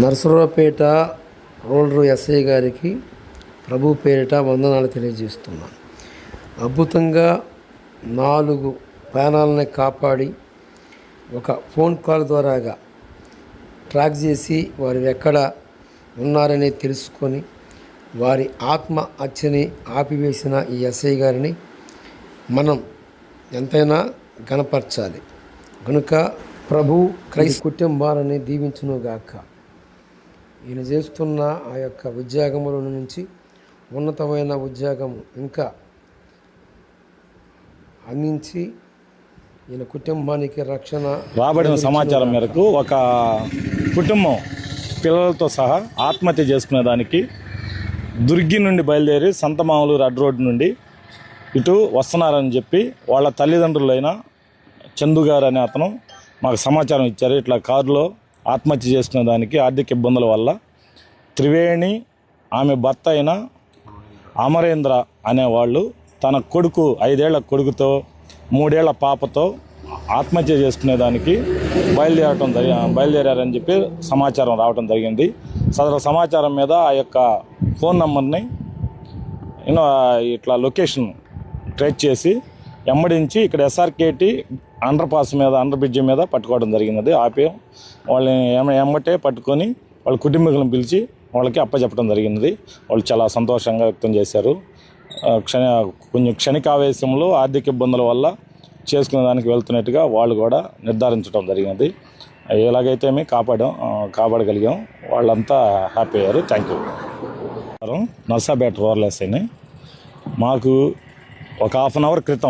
Narasaraopet rural SI గారికి ప్రభు పేరిట వందనాలు తెలియజేస్తున్నాను. అద్భుతంగా 4 ప్రాణాలని కాపాడి ఒక ఫోన్ కాల్ ద్వారాగా ట్రాక్ చేసి వారు ఎక్కడ ఉన్నారని తెలుసుకొని వారి ఆత్మ హత్యని ఆపివేసిన ఈ ఎస్ఐ గారిని మనం ఎంతైనా గణపరచాలి. కనుక ప్రభు క్రైస్తవ కుటుంబాలని దీవించునుగాక. ఈయన చేస్తున్న ఆ యొక్క ఉద్యోగముల నుంచి ఉన్నతమైన ఉద్యోగం ఇంకా అందించి ఈయన కుటుంబానికి రక్షణ. రాబడిన సమాచారం మేరకు ఒక కుటుంబం పిల్లలతో సహా ఆత్మహత్య చేసుకునే దానికి దుర్గి నుండి బయలుదేరి సంతమామూలు రెడ్ రోడ్ నుండి ఇటు వస్తున్నారని చెప్పి వాళ్ళ తల్లిదండ్రులైన చందు గారు అనే అతను మాకు సమాచారం ఇచ్చారు. ఇట్లా కారులో ఆత్మహత్య చేసుకునే దానికి ఆర్థిక ఇబ్బందుల వల్ల త్రివేణి ఆమె భర్త అయిన అమరేంద్ర అనేవాళ్ళు తన కొడుకు 5 ఏళ్ల కొడుకుతో 3 ఏళ్ల పాపతో ఆత్మహత్య చేసుకునే దానికి బయలుదేరారని చెప్పి సమాచారం రావడం జరిగింది. సదరు సమాచారం మీద ఆ యొక్క ఫోన్ నెంబర్ని ఇట్లా లొకేషన్ ట్రేస్ చేసి ఎమ్మడించి ఇక్కడ ఎస్ఆర్కేటి అండర్ బ్రిడ్జి మీద పట్టుకోవడం జరిగినది. ఆపి వాళ్ళని ఎమ్మటే పట్టుకొని వాళ్ళ కుటుంబీకులను పిలిచి వాళ్ళకి అప్పచెప్పడం జరిగినది. వాళ్ళు చాలా సంతోషంగా వ్యక్తం చేశారు. కొంచెం క్షణికావేశంలో ఆర్థిక ఇబ్బందుల వల్ల చేసుకునే దానికి వెళ్తున్నట్టుగా వాళ్ళు కూడా నిర్ధారించడం జరిగినది. ఎలాగైతే మేము కాపాడగలిగాం. వాళ్ళంతా హ్యాపీ అయ్యారు. Thank you. నర్సాపేట రూరల్ ఎస్ఐని మాకు ఒక ½ అవర్ క్రితం